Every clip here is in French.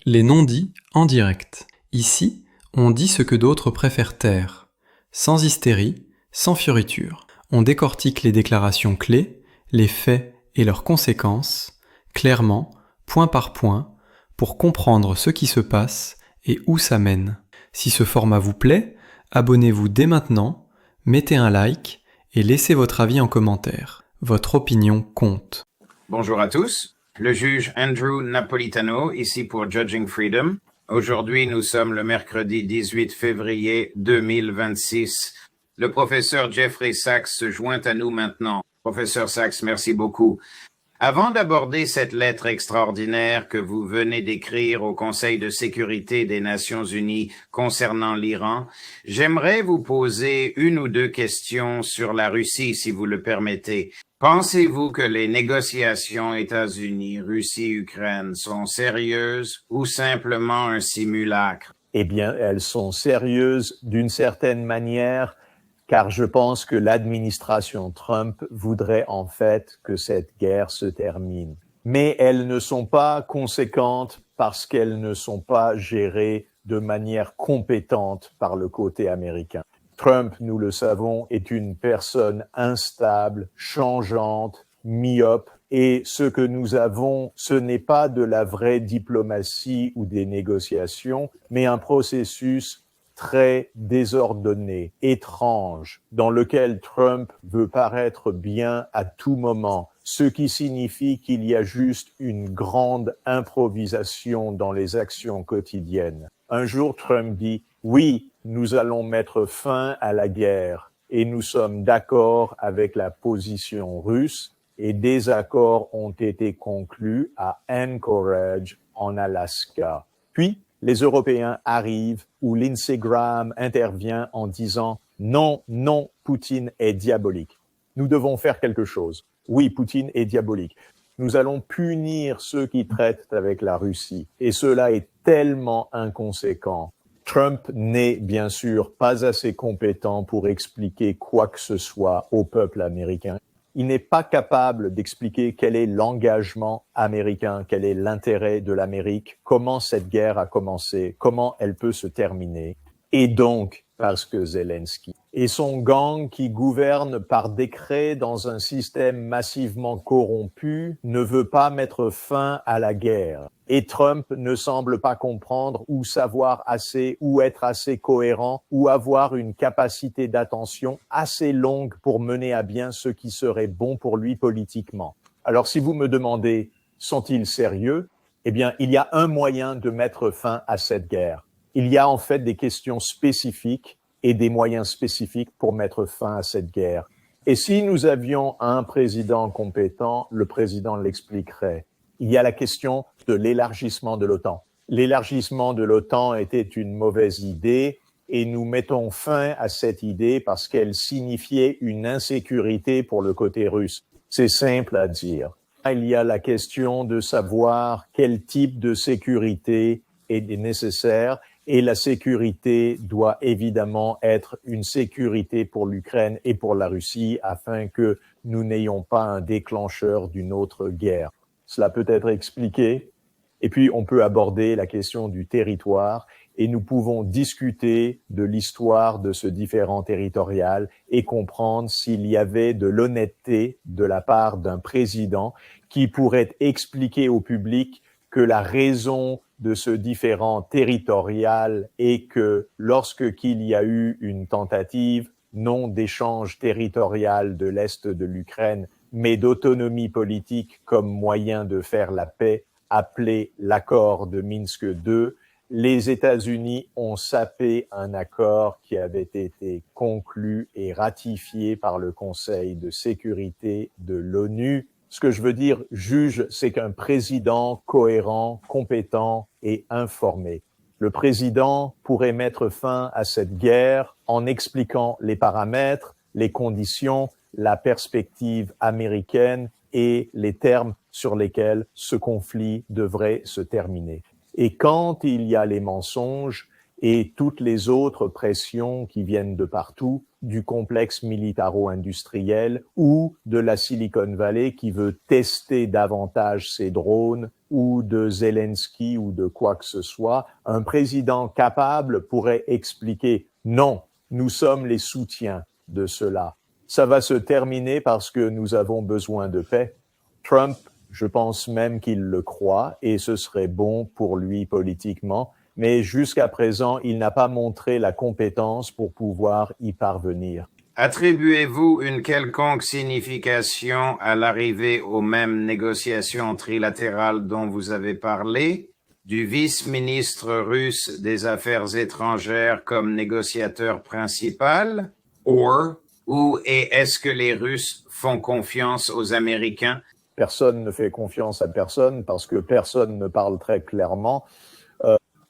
Les non-dits en direct. Ici, on dit ce que d'autres préfèrent taire. Sans hystérie, sans fioriture. On décortique les déclarations clés, les faits et leurs conséquences, clairement, point par point, pour comprendre ce qui se passe et où ça mène. Si ce format vous plaît, abonnez-vous dès maintenant, mettez un like et laissez votre avis en commentaire. Votre opinion compte. Bonjour à tous, le juge Andrew Napolitano, ici pour Judging Freedom. Aujourd'hui, nous sommes le mercredi 18 février 2026. Le professeur Jeffrey Sachs se joint à nous maintenant. Professeur Sachs, merci beaucoup. Avant d'aborder cette lettre extraordinaire que vous venez d'écrire au Conseil de sécurité des Nations Unies concernant l'Iran, j'aimerais vous poser une ou deux questions sur la Russie, si vous le permettez. Pensez-vous que les négociations États-Unis, Russie, Ukraine sont sérieuses ou simplement un simulacre? Eh bien, elles sont sérieuses d'une certaine manière, car je pense que l'administration Trump voudrait en fait que cette guerre se termine. Mais elles ne sont pas conséquentes parce qu'elles ne sont pas gérées de manière compétente par le côté américain. Trump, nous le savons, est une personne instable, changeante, myope, et ce que nous avons, ce n'est pas de la vraie diplomatie ou des négociations, mais un processus très désordonné, étrange, dans lequel Trump veut paraître bien à tout moment, ce qui signifie qu'il y a juste une grande improvisation dans les actions quotidiennes. Un jour, Trump dit « Oui, nous allons mettre fin à la guerre et nous sommes d'accord avec la position russe et des accords ont été conclus à Anchorage, en Alaska. » Puis, les Européens arrivent où Lindsey Graham intervient en disant « Non, non, Poutine est diabolique. Nous devons faire quelque chose. Oui, Poutine est diabolique. Nous allons punir ceux qui traitent avec la Russie. » Et cela est tellement inconséquent. Trump n'est bien sûr pas assez compétent pour expliquer quoi que ce soit au peuple américain. Il n'est pas capable d'expliquer quel est l'engagement américain, quel est l'intérêt de l'Amérique, comment cette guerre a commencé, comment elle peut se terminer. Et donc, parce que Zelensky et son gang qui gouverne par décret dans un système massivement corrompu ne veut pas mettre fin à la guerre. Et Trump ne semble pas comprendre ou savoir assez ou être assez cohérent ou avoir une capacité d'attention assez longue pour mener à bien ce qui serait bon pour lui politiquement. Alors si vous me demandez, sont-ils sérieux? Eh bien, il y a un moyen de mettre fin à cette guerre. Il y a en fait des questions spécifiques et des moyens spécifiques pour mettre fin à cette guerre. Et si nous avions un président compétent, le président l'expliquerait. Il y a la question de l'élargissement de l'OTAN. L'élargissement de l'OTAN était une mauvaise idée et nous mettons fin à cette idée parce qu'elle signifiait une insécurité pour le côté russe. C'est simple à dire. Il y a la question de savoir quel type de sécurité est nécessaire et la sécurité doit évidemment être une sécurité pour l'Ukraine et pour la Russie afin que nous n'ayons pas un déclencheur d'une autre guerre. Cela peut être expliqué. Et puis, on peut aborder la question du territoire et nous pouvons discuter de l'histoire de ce différend territorial et comprendre s'il y avait de l'honnêteté de la part d'un président qui pourrait expliquer au public que la raison de ce différend territorial est que lorsqu'il y a eu une tentative non d'échange territorial de l'Est de l'Ukraine, mais d'autonomie politique comme moyen de faire la paix, appelé l'accord de Minsk II, les États-Unis ont sapé un accord qui avait été conclu et ratifié par le Conseil de sécurité de l'ONU. Ce que je veux dire, juge, c'est qu'un président cohérent, compétent et informé. Le président pourrait mettre fin à cette guerre en expliquant les paramètres, les conditions, la perspective américaine et les termes sur lesquels ce conflit devrait se terminer. Et quand il y a les mensonges et toutes les autres pressions qui viennent de partout, du complexe militaro-industriel ou de la Silicon Valley qui veut tester davantage ses drones ou de Zelensky ou de quoi que ce soit, un président capable pourrait expliquer non, nous sommes les soutiens de cela. Ça va se terminer parce que nous avons besoin de paix. Trump, je pense même qu'il le croit et ce serait bon pour lui politiquement, mais jusqu'à présent, il n'a pas montré la compétence pour pouvoir y parvenir. Attribuez-vous une quelconque signification à l'arrivée aux mêmes négociations trilatérales dont vous avez parlé, du vice-ministre russe des Affaires étrangères comme négociateur principal, ou est-ce que les Russes font confiance aux Américains? Personne ne fait confiance à personne parce que personne ne parle très clairement.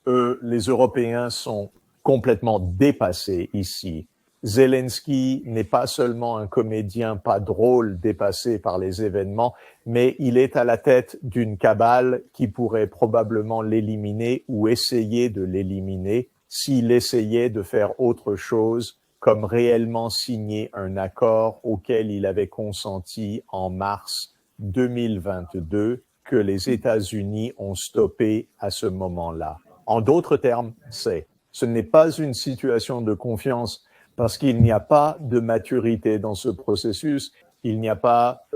Les Européens sont complètement dépassés ici. Zelensky n'est pas seulement un comédien pas drôle dépassé par les événements, mais il est à la tête d'une cabale qui pourrait probablement l'éliminer ou essayer de l'éliminer s'il essayait de faire autre chose comme réellement signer un accord auquel il avait consenti en mars 2022 que les États-Unis ont stoppé à ce moment-là. En d'autres termes, ce n'est pas une situation de confiance parce qu'il n'y a pas de maturité dans ce processus, il n'y a pas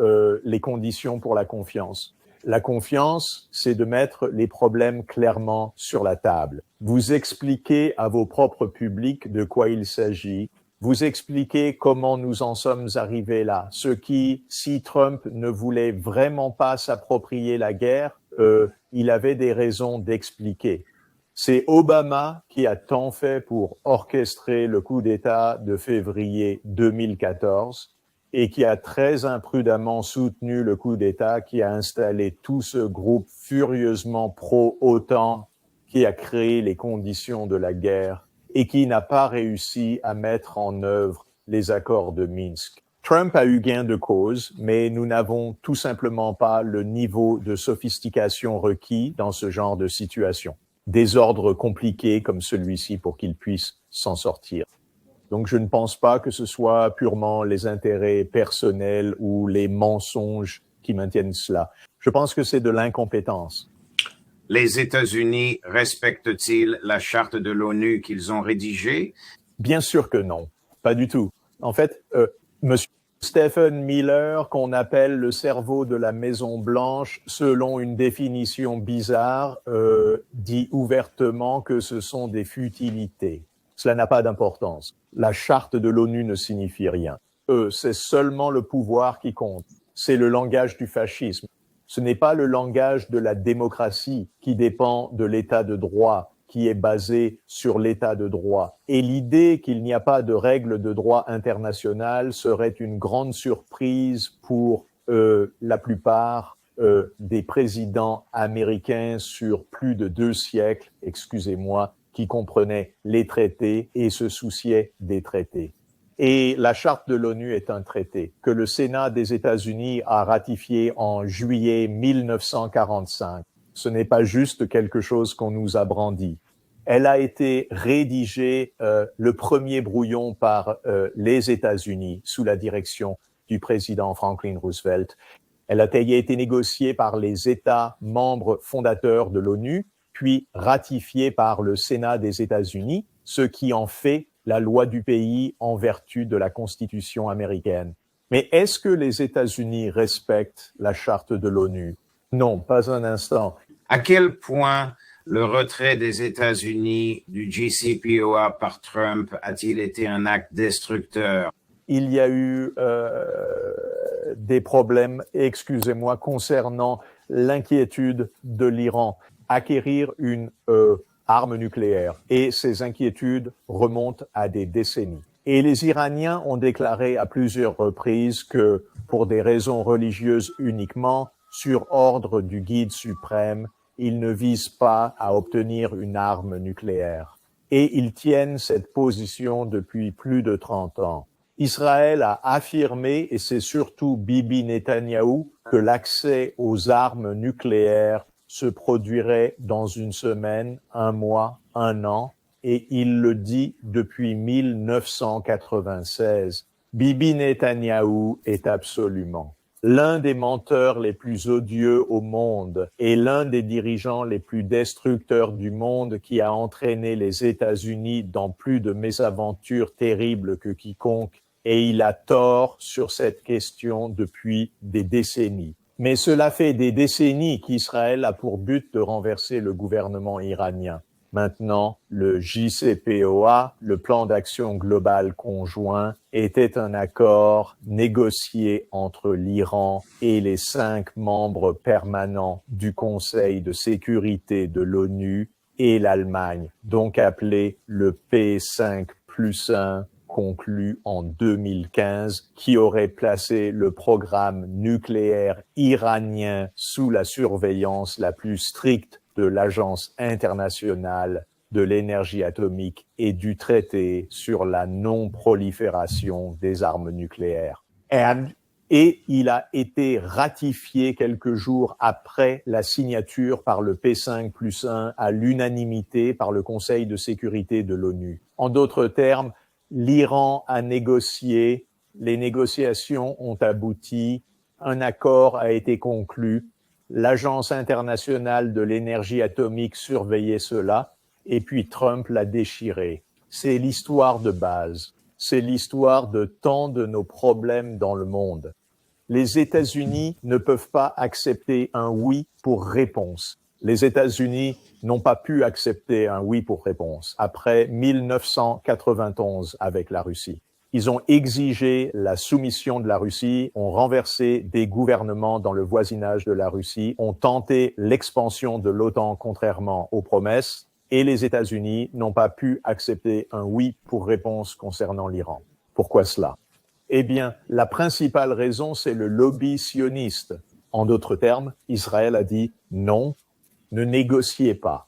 les conditions pour la confiance. La confiance, c'est de mettre les problèmes clairement sur la table. Vous expliquez à vos propres publics de quoi il s'agit. Vous expliquez comment nous en sommes arrivés là. Ce qui, si Trump ne voulait vraiment pas s'approprier la guerre, il avait des raisons d'expliquer. C'est Obama qui a tant fait pour orchestrer le coup d'État de février 2014 et qui a très imprudemment soutenu le coup d'État qui a installé tout ce groupe furieusement pro-OTAN qui a créé les conditions de la guerre et qui n'a pas réussi à mettre en œuvre les accords de Minsk. Trump a eu gain de cause, mais nous n'avons tout simplement pas le niveau de sophistication requis dans ce genre de situation. Des ordres compliqués comme celui-ci pour qu'il puisse s'en sortir. Donc je ne pense pas que ce soit purement les intérêts personnels ou les mensonges qui maintiennent cela. Je pense que c'est de l'incompétence. Les États-Unis respectent-ils la charte de l'ONU qu'ils ont rédigée? Bien sûr que non, pas du tout. En fait, Monsieur Stephen Miller, qu'on appelle le cerveau de la Maison-Blanche, selon une définition bizarre, dit ouvertement que ce sont des futilités. Cela n'a pas d'importance. La charte de l'ONU ne signifie rien. C'est seulement le pouvoir qui compte. C'est le langage du fascisme. Ce n'est pas le langage de la démocratie qui dépend de l'état de droit, qui est basé sur l'état de droit. Et l'idée qu'il n'y a pas de règles de droit international serait une grande surprise pour la plupart des présidents américains sur plus de 2 siècles, excusez-moi, qui comprenaient les traités et se souciaient des traités. Et la charte de l'ONU est un traité que le Sénat des États-Unis a ratifié en juillet 1945. Ce n'est pas juste quelque chose qu'on nous a brandi. Elle a été rédigée, le premier brouillon par les États-Unis sous la direction du président Franklin Roosevelt. Elle a été négociée par les États membres fondateurs de l'ONU, puis ratifiée par le Sénat des États-Unis, ce qui en fait la loi du pays en vertu de la Constitution américaine. Mais est-ce que les États-Unis respectent la charte de l'ONU? Non, pas un instant. À quel point le retrait des États-Unis du JCPOA par Trump a-t-il été un acte destructeur? Il y a eu des problèmes, excusez-moi, concernant l'inquiétude de l'Iran. Acquérir une arme nucléaire. Et ces inquiétudes remontent à des décennies. Et les Iraniens ont déclaré à plusieurs reprises que, pour des raisons religieuses uniquement, sur ordre du guide suprême, ils ne visent pas à obtenir une arme nucléaire. Et ils tiennent cette position depuis plus de 30 ans. Israël a affirmé, et c'est surtout Bibi Netanyahou, que l'accès aux armes nucléaires se produirait dans une semaine, un mois, un an, et il le dit depuis 1996. Bibi Netanyahou est absolument l'un des menteurs les plus odieux au monde et l'un des dirigeants les plus destructeurs du monde qui a entraîné les États-Unis dans plus de mésaventures terribles que quiconque, et il a tort sur cette question depuis des décennies. Mais cela fait des décennies qu'Israël a pour but de renverser le gouvernement iranien. Maintenant, le JCPOA, le plan d'action global conjoint, était un accord négocié entre l'Iran et les 5 membres permanents du Conseil de sécurité de l'ONU et l'Allemagne, donc appelé le P5+1, conclu en 2015, qui aurait placé le programme nucléaire iranien sous la surveillance la plus stricte de l'Agence internationale de l'énergie atomique et du traité sur la non-prolifération des armes nucléaires. Et il a été ratifié quelques jours après la signature par le P5+1 à l'unanimité par le Conseil de sécurité de l'ONU. En d'autres termes, l'Iran a négocié, les négociations ont abouti, un accord a été conclu. L'Agence internationale de l'énergie atomique surveillait cela, et puis Trump l'a déchiré. C'est l'histoire de base. C'est l'histoire de tant de nos problèmes dans le monde. Les États-Unis ne peuvent pas accepter un oui pour réponse. Les États-Unis n'ont pas pu accepter un oui pour réponse après 1991 avec la Russie. Ils ont exigé la soumission de la Russie, ont renversé des gouvernements dans le voisinage de la Russie, ont tenté l'expansion de l'OTAN contrairement aux promesses, et les États-Unis n'ont pas pu accepter un oui pour réponse concernant l'Iran. Pourquoi cela? Eh bien, la principale raison, c'est le lobby sioniste. En d'autres termes, Israël a dit non, ne négociez pas,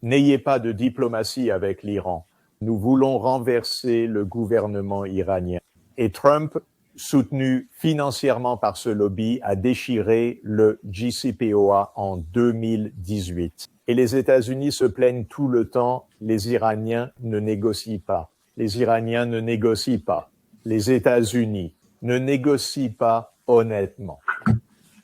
n'ayez pas de diplomatie avec l'Iran. Nous voulons renverser le gouvernement iranien. Et Trump, soutenu financièrement par ce lobby, a déchiré le JCPOA en 2018. Et les États-Unis se plaignent tout le temps, les Iraniens ne négocient pas. Les Iraniens ne négocient pas. Les États-Unis ne négocient pas honnêtement.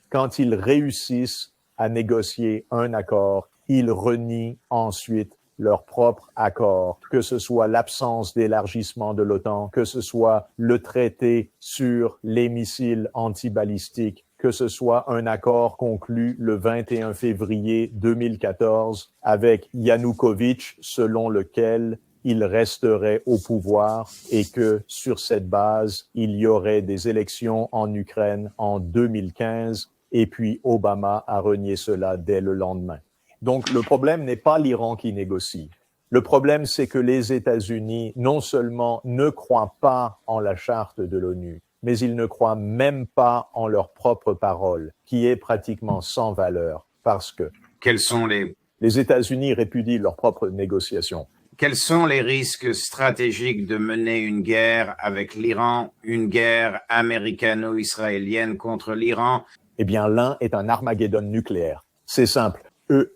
Quand ils réussissent à négocier un accord, ils renient ensuite leur propre accord, que ce soit l'absence d'élargissement de l'OTAN, que ce soit le traité sur les missiles antibalistiques, que ce soit un accord conclu le 21 février 2014 avec Yanukovych, selon lequel il resterait au pouvoir et que sur cette base, il y aurait des élections en Ukraine en 2015 et puis Obama a renié cela dès le lendemain. Donc, le problème n'est pas l'Iran qui négocie. Le problème, c'est que les États-Unis, non seulement ne croient pas en la charte de l'ONU, mais ils ne croient même pas en leur propre parole, qui est pratiquement sans valeur, parce que Quels sont les États-Unis répudient leurs propres négociations. Quels sont les risques stratégiques de mener une guerre avec l'Iran, une guerre américano-israélienne contre l'Iran? Eh bien, l'un est un Armageddon nucléaire. C'est simple.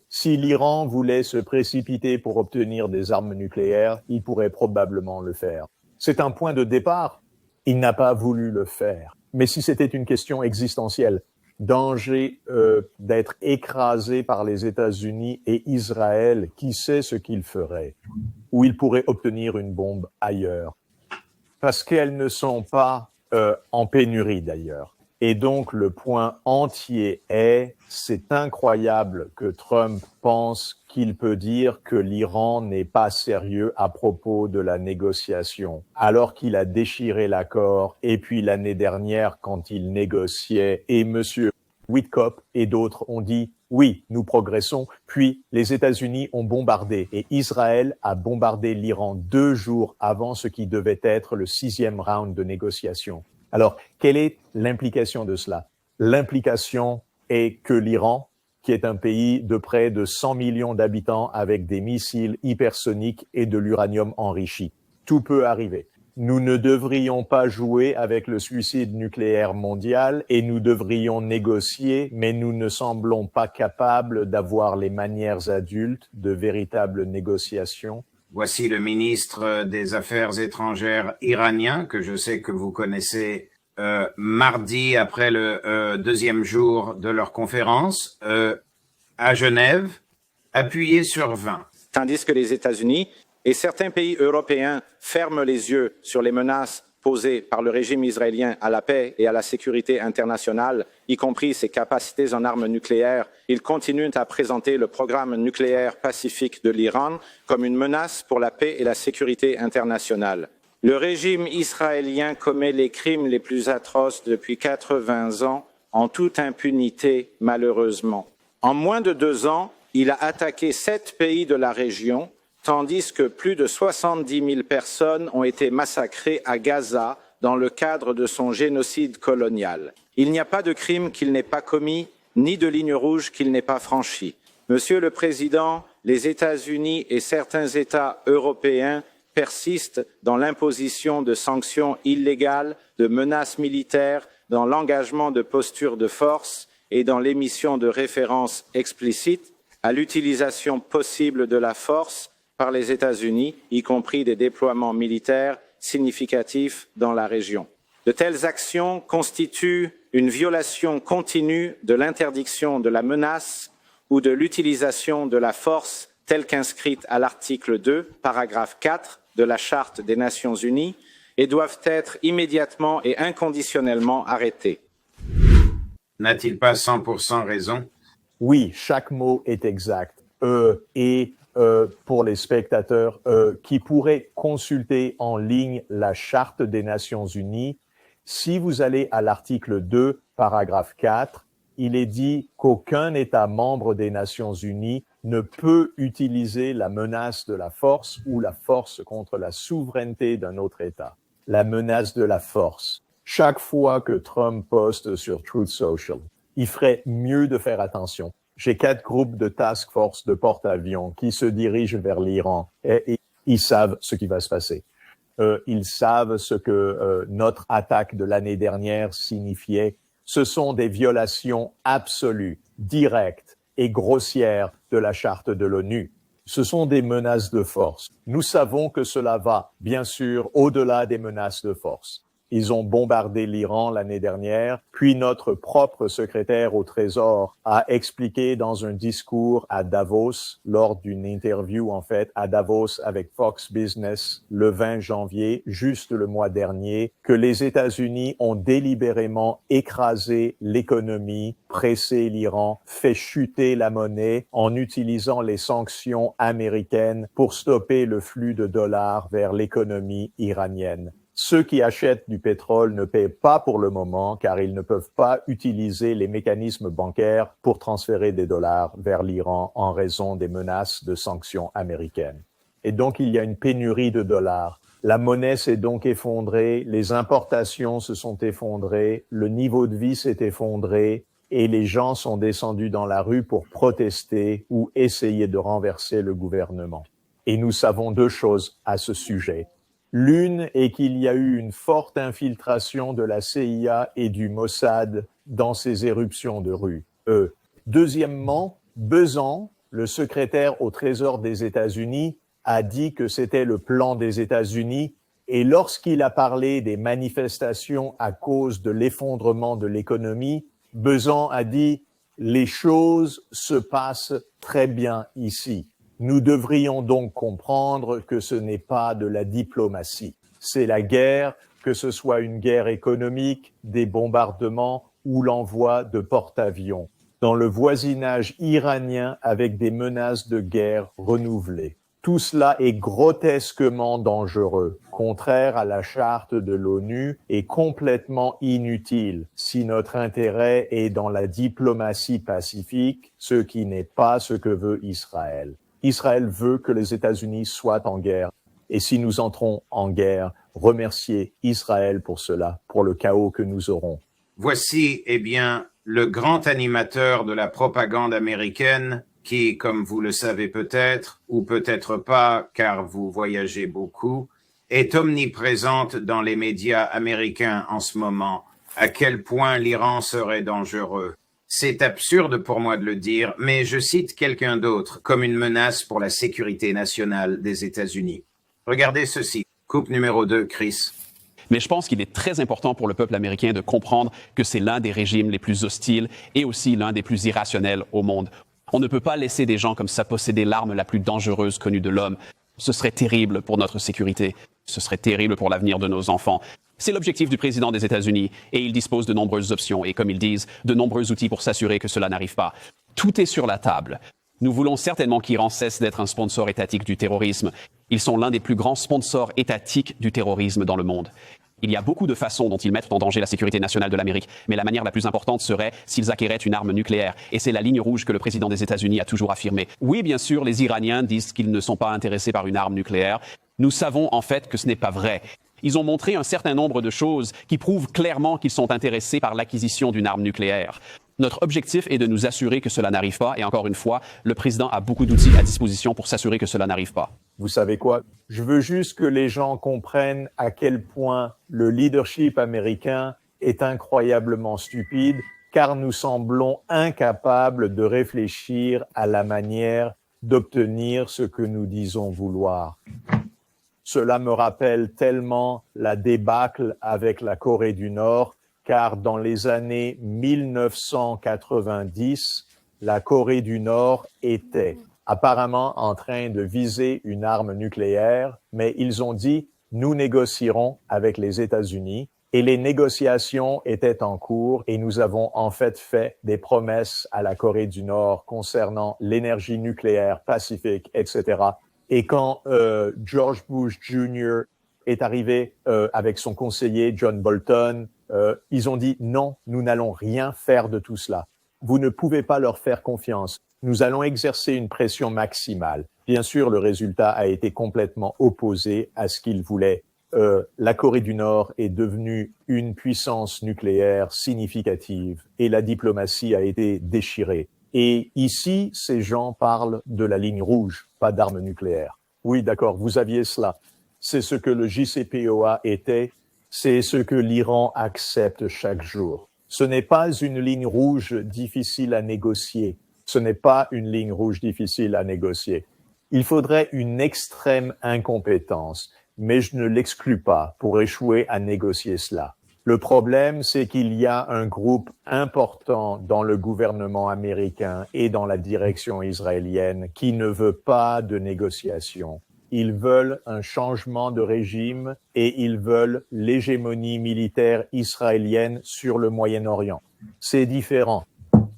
Si l'Iran voulait se précipiter pour obtenir des armes nucléaires, il pourrait probablement le faire. C'est un point de départ. Il n'a pas voulu le faire. Mais si c'était une question existentielle, danger d'être écrasé par les États-Unis et Israël, qui sait ce qu'il ferait? Ou il pourrait obtenir une bombe ailleurs. Parce qu'elles ne sont pas en pénurie d'ailleurs. Et donc, le point entier est, c'est incroyable que Trump pense qu'il peut dire que l'Iran n'est pas sérieux à propos de la négociation, alors qu'il a déchiré l'accord. Et puis l'année dernière, quand il négociait, et Monsieur Witkoff et d'autres ont dit, oui, nous progressons. Puis les États-Unis ont bombardé et Israël a bombardé l'Iran 2 jours avant ce qui devait être le 6e round de négociation. Alors, quelle est l'implication de cela? L'implication est que l'Iran, qui est un pays de près de 100 millions d'habitants avec des missiles hypersoniques et de l'uranium enrichi, tout peut arriver. Nous ne devrions pas jouer avec le suicide nucléaire mondial et nous devrions négocier, mais nous ne semblons pas capables d'avoir les manières adultes de véritables négociations. Voici le ministre des Affaires étrangères iranien, que je sais que vous connaissez mardi après le deuxième jour de leur conférence à Genève, appuyé sur 20. Tandis que les États-Unis et certains pays européens ferment les yeux sur les menaces posées par le régime israélien à la paix et à la sécurité internationale, y compris ses capacités en armes nucléaires, ils continuent à présenter le programme nucléaire pacifique de l'Iran comme une menace pour la paix et la sécurité internationale. Le régime israélien commet les crimes les plus atroces depuis 80 ans, en toute impunité, malheureusement. En moins de 2 ans, il a attaqué 7 pays de la région, tandis que plus de 70 000 personnes ont été massacrées à Gaza dans le cadre de son génocide colonial. Il n'y a pas de crime qu'il n'ait pas commis, ni de ligne rouge qu'il n'ait pas franchie. Monsieur le Président, les États-Unis et certains États européens persistent dans l'imposition de sanctions illégales, de menaces militaires, dans l'engagement de postures de force et dans l'émission de références explicites à l'utilisation possible de la force par les États-Unis, y compris des déploiements militaires significatifs dans la région. De telles actions constituent une violation continue de l'interdiction de la menace ou de l'utilisation de la force telle qu'inscrite à l'article 2, paragraphe 4 de la Charte des Nations Unies et doivent être immédiatement et inconditionnellement arrêtées. N'a-t-il pas 100% raison? Oui, chaque mot est exact. Pour les spectateurs qui pourraient consulter en ligne la Charte des Nations Unies, si vous allez à l'article 2, paragraphe 4, il est dit qu'aucun État membre des Nations Unies ne peut utiliser la menace de la force ou la force contre la souveraineté d'un autre État. La menace de la force. Chaque fois que Trump poste sur Truth Social, il ferait mieux de faire attention. J'ai 4 groupes de task force de porte-avions qui se dirigent vers l'Iran et ils savent ce qui va se passer. Ils savent ce que notre attaque de l'année dernière signifiait. Ce sont des violations absolues, directes et grossières de la charte de l'ONU. Ce sont des menaces de force. Nous savons que cela va, bien sûr, au-delà des menaces de force. Ils ont bombardé l'Iran l'année dernière, puis notre propre secrétaire au Trésor a expliqué dans un discours à Davos, lors d'une interview à Davos avec Fox Business le 20 janvier, juste le mois dernier, que les États-Unis ont délibérément écrasé l'économie, pressé l'Iran, fait chuter la monnaie en utilisant les sanctions américaines pour stopper le flux de dollars vers l'économie iranienne. Ceux qui achètent du pétrole ne paient pas pour le moment car ils ne peuvent pas utiliser les mécanismes bancaires pour transférer des dollars vers l'Iran en raison des menaces de sanctions américaines. Et donc, il y a une pénurie de dollars. La monnaie s'est donc effondrée, les importations se sont effondrées, le niveau de vie s'est effondré et les gens sont descendus dans la rue pour protester ou essayer de renverser le gouvernement. Et nous savons 2 choses à ce sujet. L'une est qu'il y a eu une forte infiltration de la CIA et du Mossad dans ces éruptions de rue. Deuxièmement, Bezant, le secrétaire au Trésor des États-Unis, a dit que c'était le plan des États-Unis et lorsqu'il a parlé des manifestations à cause de l'effondrement de l'économie, Bezant a dit « les choses se passent très bien ici ». Nous devrions donc comprendre que ce n'est pas de la diplomatie. C'est la guerre, que ce soit une guerre économique, des bombardements ou l'envoi de porte-avions, dans le voisinage iranien avec des menaces de guerre renouvelées. Tout cela est grotesquement dangereux, contraire à la charte de l'ONU et complètement inutile si notre intérêt est dans la diplomatie pacifique, ce qui n'est pas ce que veut Israël. Israël veut que les États-Unis soient en guerre. Et si nous entrons en guerre, remerciez Israël pour cela, pour le chaos que nous aurons. Voici, le grand animateur de la propagande américaine qui, comme vous le savez peut-être, ou peut-être pas, car vous voyagez beaucoup, est omniprésente dans les médias américains en ce moment. À quel point l'Iran serait dangereux. C'est absurde pour moi de le dire, mais je cite quelqu'un d'autre comme une menace pour la sécurité nationale des États-Unis. Regardez ceci. Coupe numéro 2, Chris. Mais je pense qu'il est très important pour le peuple américain de comprendre que c'est l'un des régimes les plus hostiles et aussi l'un des plus irrationnels au monde. On ne peut pas laisser des gens comme ça posséder l'arme la plus dangereuse connue de l'homme. Ce serait terrible pour notre sécurité. Ce serait terrible pour l'avenir de nos enfants. C'est l'objectif du président des États-Unis et il dispose de nombreuses options et, comme ils disent, de nombreux outils pour s'assurer que cela n'arrive pas. Tout est sur la table. Nous voulons certainement qu'Iran cesse d'être un sponsor étatique du terrorisme. Ils sont l'un des plus grands sponsors étatiques du terrorisme dans le monde. Il y a beaucoup de façons dont ils mettent en danger la sécurité nationale de l'Amérique, mais la manière la plus importante serait s'ils acquéraient une arme nucléaire. Et c'est la ligne rouge que le président des États-Unis a toujours affirmée. Oui, bien sûr, les Iraniens disent qu'ils ne sont pas intéressés par une arme nucléaire. Nous savons en fait que ce n'est pas vrai. Ils ont montré un certain nombre de choses qui prouvent clairement qu'ils sont intéressés par l'acquisition d'une arme nucléaire. Notre objectif est de nous assurer que cela n'arrive pas. Et encore une fois, le président a beaucoup d'outils à disposition pour s'assurer que cela n'arrive pas. Vous savez quoi? Je veux juste que les gens comprennent à quel point le leadership américain est incroyablement stupide, car nous semblons incapables de réfléchir à la manière d'obtenir ce que nous disons vouloir. Cela me rappelle tellement la débâcle avec la Corée du Nord, car dans les années 1990, la Corée du Nord était apparemment en train de viser une arme nucléaire, mais ils ont dit « nous négocierons avec les États-Unis ». Et les négociations étaient en cours et nous avons en fait des promesses à la Corée du Nord concernant l'énergie nucléaire pacifique, etc. Et quand George Bush Jr. est arrivé avec son conseiller John Bolton, ils ont dit non, nous n'allons rien faire de tout cela. Vous ne pouvez pas leur faire confiance. Nous allons exercer une pression maximale. Bien sûr, le résultat a été complètement opposé à ce qu'ils voulaient. La Corée du Nord est devenue une puissance nucléaire significative et la diplomatie a été déchirée. Et ici, ces gens parlent de la ligne rouge, pas d'armes nucléaires. Oui, d'accord, vous aviez cela. C'est ce que le JCPOA était, c'est ce que l'Iran accepte chaque jour. Ce n'est pas une ligne rouge difficile à négocier. Ce n'est pas une ligne rouge difficile à négocier. Il faudrait une extrême incompétence, mais je ne l'exclus pas pour échouer à négocier cela. Le problème, c'est qu'il y a un groupe important dans le gouvernement américain et dans la direction israélienne qui ne veut pas de négociation. Ils veulent un changement de régime et ils veulent l'hégémonie militaire israélienne sur le Moyen-Orient. C'est différent.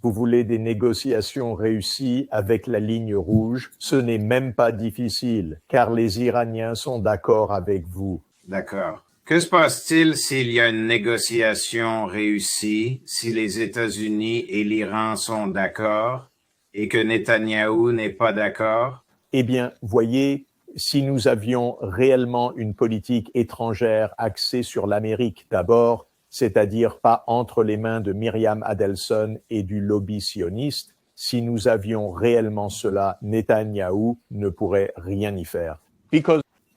Vous voulez des négociations réussies avec la ligne rouge, ce n'est même pas difficile, car les Iraniens sont d'accord avec vous. D'accord. Que se passe-t-il s'il y a une négociation réussie, si les États-Unis et l'Iran sont d'accord et que Netanyahou n'est pas d'accord? Eh bien, voyez, si nous avions réellement une politique étrangère axée sur l'Amérique d'abord, c'est-à-dire pas entre les mains de Myriam Adelson et du lobby sioniste, si nous avions réellement cela, Netanyahou ne pourrait rien y faire.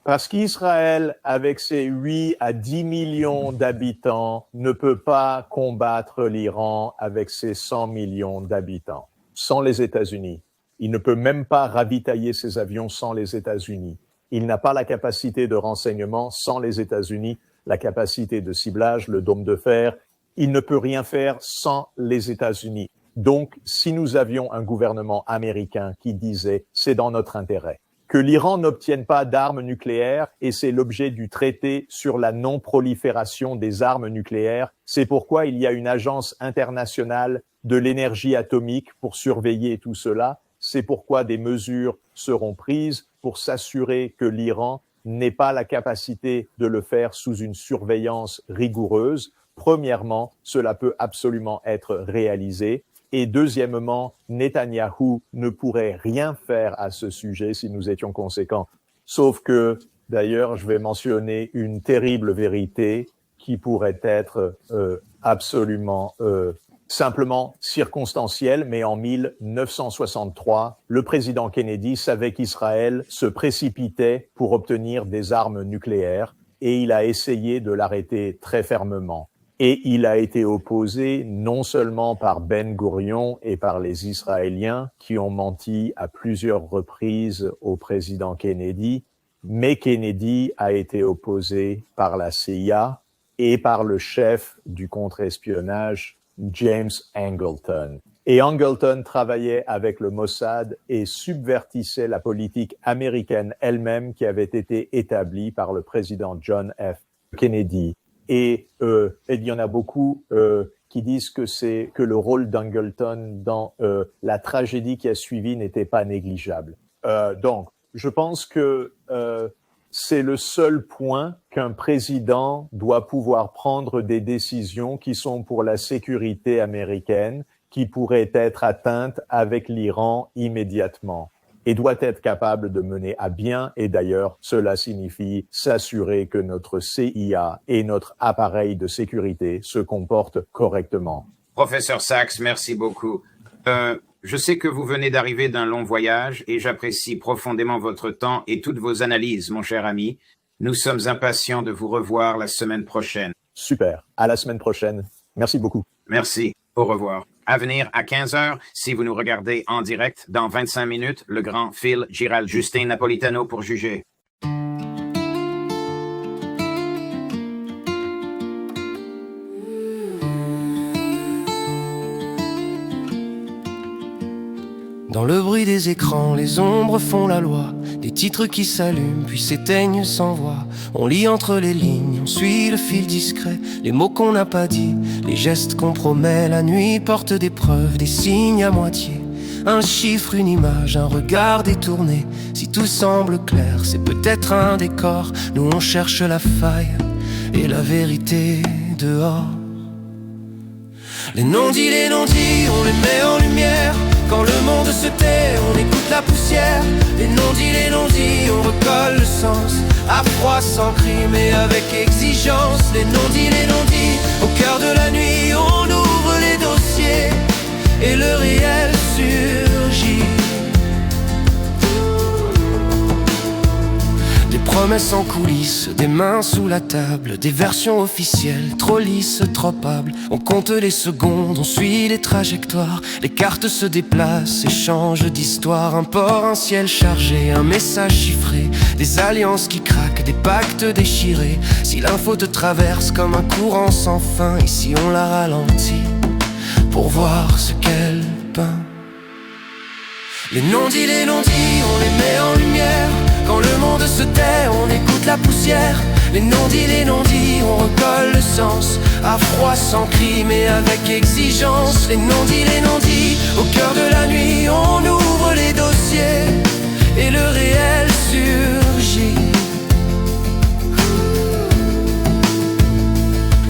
Parce qu'Israël, avec ses 8 à 10 millions d'habitants, ne peut pas combattre l'Iran avec ses 100 millions d'habitants, sans les États-Unis. Il ne peut même pas ravitailler ses avions sans les États-Unis. Il n'a pas la capacité de renseignement sans les États-Unis, la capacité de ciblage, le dôme de fer. Il ne peut rien faire sans les États-Unis. Donc, si nous avions un gouvernement américain qui disait « c'est dans notre intérêt », que l'Iran n'obtienne pas d'armes nucléaires, et c'est l'objet du traité sur la non-prolifération des armes nucléaires. C'est pourquoi il y a une agence internationale de l'énergie atomique pour surveiller tout cela. C'est pourquoi des mesures seront prises pour s'assurer que l'Iran n'ait pas la capacité de le faire sous une surveillance rigoureuse. Premièrement, cela peut absolument être réalisé. Et deuxièmement, Netanyahou ne pourrait rien faire à ce sujet si nous étions conséquents. Sauf que, d'ailleurs, je vais mentionner une terrible vérité qui pourrait être absolument simplement circonstancielle, mais en 1963, le président Kennedy savait qu'Israël se précipitait pour obtenir des armes nucléaires et il a essayé de l'arrêter très fermement. Et il a été opposé non seulement par Ben Gourion et par les Israéliens qui ont menti à plusieurs reprises au président Kennedy, mais Kennedy a été opposé par la CIA et par le chef du contre-espionnage, James Angleton. Et Angleton travaillait avec le Mossad et subvertissait la politique américaine elle-même qui avait été établie par le président John F. Kennedy. Et il y en a beaucoup qui disent que le rôle d'Angleton dans la tragédie qui a suivi n'était pas négligeable. Donc, je pense que c'est le seul point qu'un président doit pouvoir prendre des décisions qui sont pour la sécurité américaine, qui pourraient être atteintes avec l'Iran immédiatement, et doit être capable de mener à bien, et d'ailleurs, cela signifie s'assurer que notre CIA et notre appareil de sécurité se comportent correctement. Professeur Sachs, merci beaucoup. Je sais que vous venez d'arriver d'un long voyage et j'apprécie profondément votre temps et toutes vos analyses, mon cher ami. Nous sommes impatients de vous revoir la semaine prochaine. Super. À la semaine prochaine. Merci beaucoup. Merci. Au revoir. À venir à 15h, si vous nous regardez en direct, dans 25 minutes, le grand Phil Giral Justin Napolitano pour juger. Dans le bruit des écrans, les ombres font la loi. Des titres qui s'allument puis s'éteignent sans voix. On lit entre les lignes, on suit le fil discret. Les mots qu'on n'a pas dit, les gestes qu'on promet. La nuit porte des preuves, des signes à moitié. Un chiffre, une image, un regard détourné. Si tout semble clair, c'est peut-être un décor. Nous on cherche la faille et la vérité dehors. Les non-dits, on les met en lumière. Quand le monde se tait, on écoute la poussière. Les non-dits, on recolle le sens. À froid, sans cri, mais avec exigence. Les non-dits, au cœur de la nuit, on ouvre les dossiers. Et le réel surgit. Des promesses en coulisses, des mains sous la table. Des versions officielles, trop lisses, trop hables. On compte les secondes, on suit les trajectoires. Les cartes se déplacent, échangent d'histoire. Un port, un ciel chargé, un message chiffré. Des alliances qui craquent, des pactes déchirés. Si l'info te traverse comme un courant sans fin, ici on la ralentit pour voir ce qu'elle peint. Les non-dits, on les met en lumière. Quand le monde se tait, on écoute la poussière. Les non-dits, on recolle le sens. À froid, sans cri, mais avec exigence. Les non-dits, au cœur de la nuit, on ouvre les dossiers. Et le réel surgit.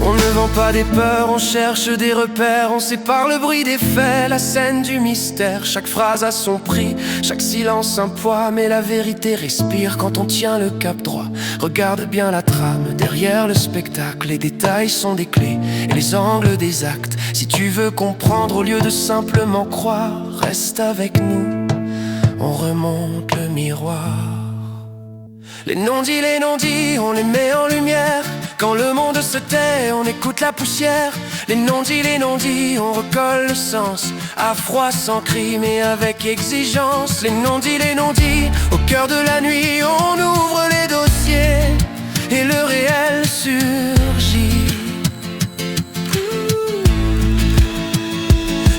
On ne vend pas des peurs, on cherche des repères. On sépare le bruit des faits, la scène du mystère. Chaque phrase a son prix, chaque silence un poids. Mais la vérité respire quand on tient le cap droit. Regarde bien la trame, derrière le spectacle. Les détails sont des clés et les angles des actes. Si tu veux comprendre au lieu de simplement croire, reste avec nous, on remonte le miroir. Les non-dits, on les met en lumière. Quand le monde se tait, on écoute la poussière. Les non-dits, on recolle le sens. À froid, sans cri, mais avec exigence. Les non-dits, au cœur de la nuit, on ouvre les dossiers. Et le réel surgit.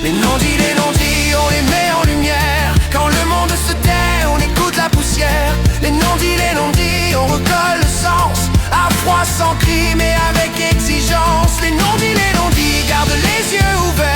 Les non-dits, on les met en lumière. Quand le monde se tait, on écoute la poussière. Les non-dits, on recolle le sens. À froid, sans cri, mais avec exigence. Les non-dits, gardent les yeux ouverts.